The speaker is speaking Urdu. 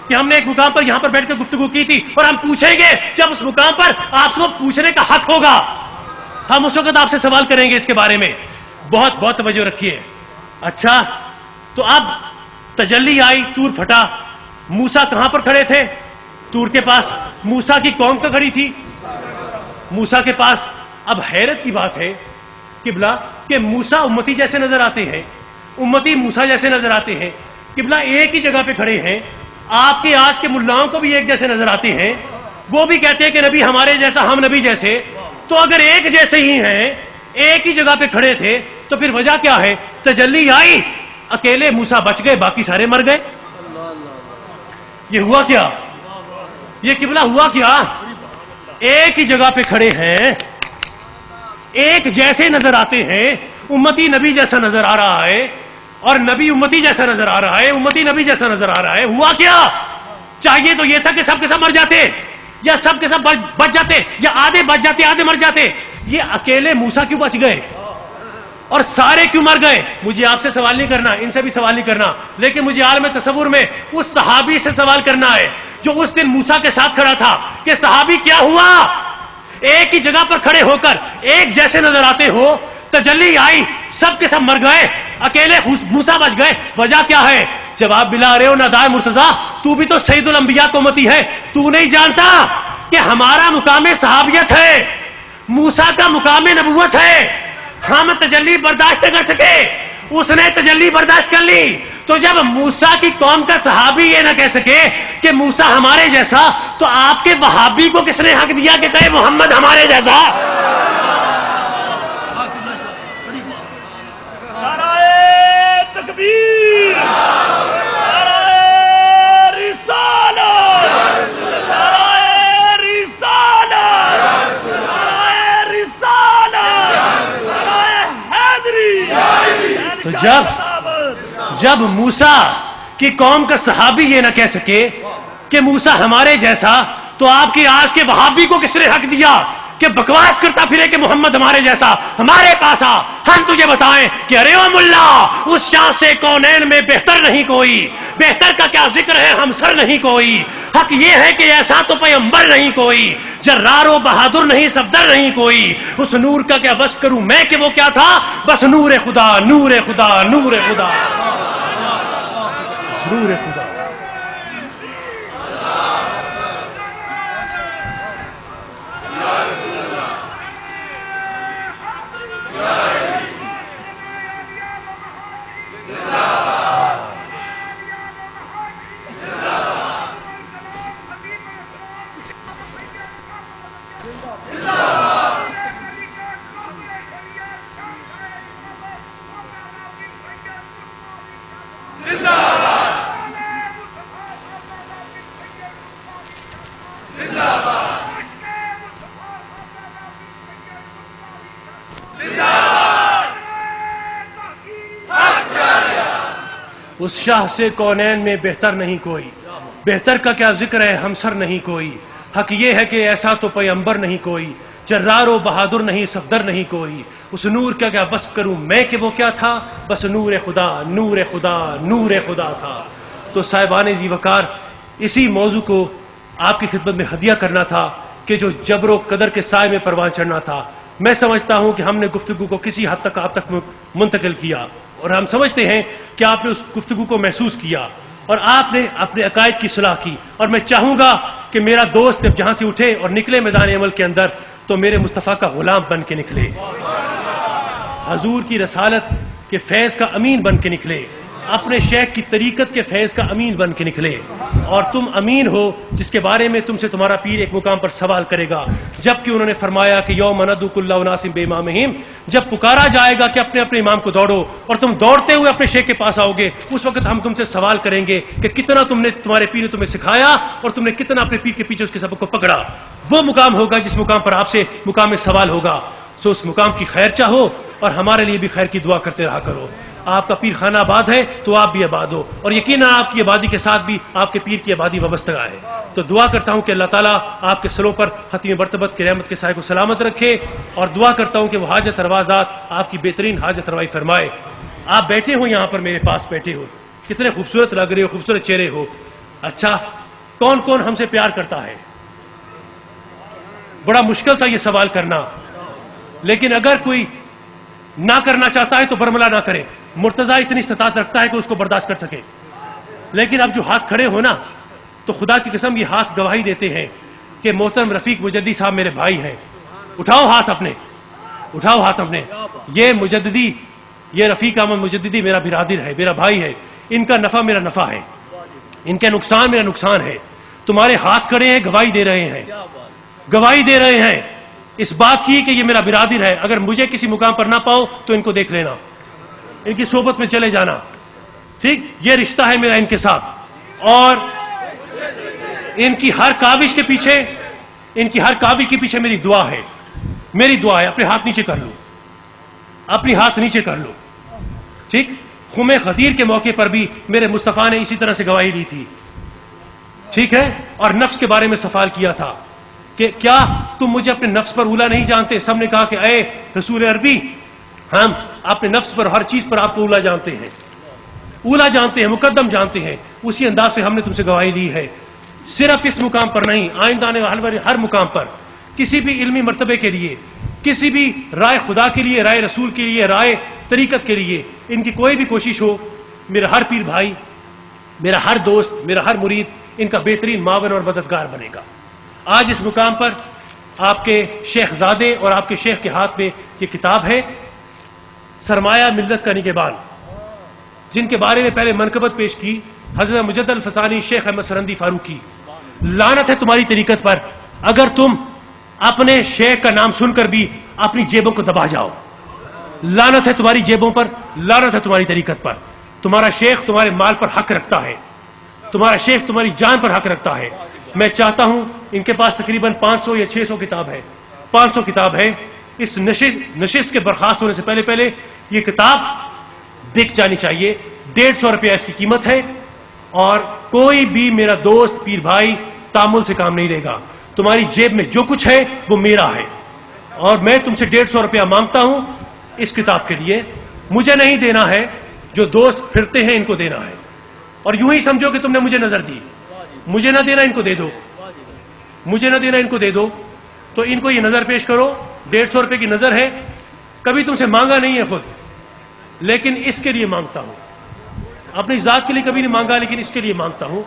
کہ ہم نے ایک مقام پر یہاں پر بیٹھ کر گفتگو کی تھی اور ہم پوچھیں گے جب اس مقام پر آپ کو پوچھنے کا حق ہوگا، ہم اس وقت آپ سے سوال کریں گے اس کے بارے میں. بہت بہت توجہ رکھیے. اچھا تو اب تجلی آئی، طور پھٹا، موسیٰ کہاں پر کھڑے تھے؟ طور کے پاس. موسیٰ کی قوم کا کھڑی تھی موسیٰ کے پاس. اب حیرت کی بات ہے قبلہ کہ موسیٰ امتی جیسے نظر آتے ہیں، امتی موسیٰ جیسے نظر آتے ہیں. قبلہ ایک ہی جگہ پہ کھڑے ہیں، آپ کے آج کے ملاؤں کو بھی ایک جیسے نظر آتے ہیں، وہ بھی کہتے ہیں کہ نبی ہمارے جیسا، ہم نبی جیسے. تو اگر ایک جیسے ہی ہیں، ایک ہی جگہ پہ کھڑے تھے، تو پھر وجہ کیا ہے؟ تجلی آئی، اکیلے موسیٰ بچ گئے، باقی سارے مر گئے. یہ ہوا کیا؟ یہ قبلہ ہوا کیا؟ ایک ہی جگہ پہ کھڑے ہیں، ایک جیسے نظر آتے ہیں، امتی نبی جیسا نظر آ رہا ہے اور نبی امتی جیسا نظر آ رہا ہے، امتی نبی جیسا نظر آ رہا ہے. ہوا کیا؟ چاہیے تو یہ تھا کہ سب کے سب مر جاتے، یا سب کے سب بچ جاتے، یا آدھے بچ جاتے آدھے مر جاتے. یہ اکیلے موسیٰ کیوں بچ گئے اور سارے کیوں مر گئے؟ مجھے آپ سے سوال نہیں کرنا، ان سے بھی سوال نہیں کرنا، لیکن مجھے عالم تصور میں اس صحابی سے سوال کرنا ہے جو اس دن موسیٰ کے ساتھ کھڑا تھا کہ صحابی کیا ہوا؟ ایک ہی جگہ پر کھڑے ہو کر ایک جیسے نظر آتے ہو، تجلی آئی، سب کے سب مر گئے، اکیلے موسیٰ بچ گئے. وجہ کیا ہے؟ جواب ملا رہے ہو ندائے مرتضیٰ، تو بھی تو سید الانبیاء کو امتی ہے، تو نہیں جانتا کہ ہمارا مقام صحابیت ہے، موسیٰ کا مقام نبوت ہے. ہم تجلی برداشت کر سکے، اس نے تجلی برداشت کر لی. تو جب موسیٰ کی قوم کا صحابی یہ نہ کہہ سکے کہ موسیٰ ہمارے جیسا، تو آپ کے وہابی کو کس نے حق دیا کہ کہے محمد ہمارے جیسا؟ نعرہ تکبیر، نعرہ رسالت، نعرہ رسالت، نعرہ رسالت، نعرہ حیدری. تو جب موسیٰ کی قوم کا صحابی یہ نہ کہہ سکے کہ موسیٰ ہمارے جیسا، تو آپ کے آج کے وہابی کو کس نے حق دیا کہ بکواس کرتا پھرے کہ محمد ہمارے جیسا؟ ہمارے پاس آ، ہم تجھے بتائیں کہ ارے او ملا، اس شاہ سے کونین میں بہتر نہیں کوئی، بہتر کا کیا ذکر ہے ہم سر نہیں کوئی. حق یہ ہے کہ ایسا تو پیغمبر نہیں کوئی، جرار و بہادر نہیں صفدر نہیں کوئی. اس نور کا کیا وصف کروں میں کہ وہ کیا تھا؟ بس نور خدا، نور خدا، نور خدا، نور خدا. اس شاہ سے کونین میں بہتر نہیں کوئی، بہتر کا کیا ذکر ہے ہم سر نہیں کوئی. حق یہ ہے کہ ایسا تو پیغمبر نہیں کوئی، جرار و بہادر نہیں صفدر نہیں کوئی. اس نور کا کیا وصف کروں میں کہ وہ کیا تھا؟ بس نور خدا، نور خدا، نور خدا تھا. تو صاحبان ذی وقار، اسی موضوع کو آپ کی خدمت میں ہدیہ کرنا تھا کہ جو جبر و قدر کے سائے میں پروان چڑھنا تھا. میں سمجھتا ہوں کہ ہم نے گفتگو کو کسی حد تک آپ تک منتقل کیا، اور ہم سمجھتے ہیں کہ آپ نے اس گفتگو کو محسوس کیا اور آپ نے اپنے عقائد کی صلاح کی. اور میں چاہوں گا کہ میرا دوست جب جہاں سے اٹھے اور نکلے میدان عمل کے اندر تو میرے مصطفیٰ کا غلام بن کے نکلے، حضور کی رسالت کے فیض کا امین بن کے نکلے، اپنے شیخ کی طریقت کے فیض کا امین بن کے نکلے. اور تم امین ہو جس کے بارے میں تم سے تمہارا پیر ایک مقام پر سوال کرے گا، جبکہ انہوں نے فرمایا کہ یوم ندعو کل اناس بامامہم، جب پکارا جائے گا کہ اپنے اپنے امام کو دوڑو اور تم دوڑتے ہوئے اپنے شیخ کے پاس آؤ گے، اس وقت ہم تم سے سوال کریں گے کہ کتنا تمہارے پیر نے تمہیں سکھایا اور تم نے کتنا اپنے پیر کے پیچھے اس کے سبق کو پکڑا. وہ مقام ہوگا جس مقام پر آپ سے مقام سوال ہوگا. سو اس مقام کی خیر چاہو اور ہمارے لیے بھی خیر کی دعا کرتے رہا کرو. آپ کا پیر خانہ آباد ہے تو آپ بھی آباد ہو، اور یقیناً آپ کی آبادی کے ساتھ بھی آپ کے پیر کی آبادی وابستہ ہے. تو دعا کرتا ہوں کہ اللہ تعالیٰ آپ کے سروں پر ختم مرتبت کے رحمت کے سائے کو سلامت رکھے، اور دعا کرتا ہوں کہ وہ حاجت روازات آپ کی بہترین حاجت روائی فرمائے. آپ بیٹھے ہو یہاں پر، میرے پاس بیٹھے ہو، کتنے خوبصورت لگ رہے ہو، خوبصورت چہرے ہو. اچھا کون کون ہم سے پیار کرتا ہے؟ بڑا مشکل تھا یہ سوال کرنا، لیکن اگر کوئی نہ کرنا چاہتا ہے تو برملا نہ کرے. مرتضیٰ اتنی استطاعت رکھتا ہے کہ اس کو برداشت کر سکے. لیکن اب جو ہاتھ کھڑے ہو نا، تو خدا کی قسم یہ ہاتھ گواہی دیتے ہیں کہ محترم رفیق مجددی صاحب میرے بھائی ہیں. اٹھاؤ ہاتھ اپنے، اٹھاؤ ہاتھ اپنے. یہ مجددی، یہ رفیق احمد مجددی میرا برادر ہے، میرا بھائی ہے. ان کا نفع میرا نفع ہے، ان کا نقصان میرا نقصان ہے. تمہارے ہاتھ کھڑے ہیں، گواہی دے رہے ہیں، گواہی دے رہے ہیں اس بات کی کہ یہ میرا برادر ہے. اگر مجھے کسی مقام پر نہ پاؤ تو ان کو دیکھ لینا، ان کی صحبت میں چلے جانا. ٹھیک، یہ رشتہ ہے میرا ان کے ساتھ. اور ان کی ہر کاوش کے پیچھے، ان کی ہر کاوش کے پیچھے میری دعا ہے، میری دعا ہے. اپنے ہاتھ نیچے کر لو، اپنی ہاتھ نیچے کر لو. ٹھیک، خم غدیر کے موقع پر بھی میرے مصطفیٰ نے اسی طرح سے گواہی لی تھی. ٹھیک ہے، اور نفس کے بارے میں سوال کیا تھا کہ کیا تم مجھے اپنے نفس پر اولا نہیں جانتے؟ سب نے کہا کہ اے رسول عربی، ہم اپنے نفس پر ہر چیز پر آپ کو اولا جانتے ہیں، اولا جانتے ہیں، مقدم جانتے ہیں. اسی انداز سے ہم نے تم سے گواہی لی ہے. صرف اس مقام پر نہیں، آئندہ آنے والے ہر مقام پر کسی بھی علمی مرتبے کے لیے، کسی بھی رائے خدا کے لیے، رائے رسول کے لیے، رائے طریقت کے لیے ان کی کوئی بھی کوشش ہو، میرا ہر پیر بھائی، میرا ہر دوست، میرا ہر مرید ان کا بہترین معاون اور مددگار بنے گا. آج اس مقام پر آپ کے شیخ زادے اور آپ کے شیخ کے ہاتھ میں یہ کتاب ہے، سرمایہ ملت کا نگہبان، جن کے بارے میں پہلے منقبت پیش کی حضرت مجد الفسانی شیخ احمد سرندی فاروقی. لعنت ہے تمہاری طریقت پر اگر تم اپنے شیخ کا نام سن کر بھی اپنی جیبوں کو دبا جاؤ. لعنت ہے تمہاری جیبوں پر، لعنت ہے تمہاری طریقت پر. تمہارا شیخ تمہارے مال پر حق رکھتا ہے، تمہارا شیخ تمہاری جان پر حق رکھتا ہے. میں چاہتا ہوں، ان کے پاس تقریباً 500 یا 600 کتاب ہے، 500 کتاب ہے. اس نشست کے برخاست ہونے سے پہلے پہلے یہ کتاب بک جانی چاہیے. 150 روپیہ اس کی قیمت ہے. اور کوئی بھی میرا دوست پیر بھائی تامل سے کام نہیں لے گا. تمہاری جیب میں جو کچھ ہے وہ میرا ہے، اور میں تم سے 150 روپیہ مانگتا ہوں اس کتاب کے لیے. مجھے نہیں دینا ہے، جو دوست پھرتے ہیں ان کو دینا ہے. اور یوں ہی سمجھو کہ تم نے مجھے نظر دی، مجھے نہ دینا ان کو دے دو، مجھے نہ دینا ان کو دے دو. تو ان کو یہ نظر پیش کرو، 150 روپے کی نظر ہے. کبھی تم سے مانگا نہیں ہے خود، لیکن اس کے لیے مانگتا ہوں. اپنی ذات کے لیے کبھی نہیں مانگا، لیکن اس کے لیے مانگتا ہوں.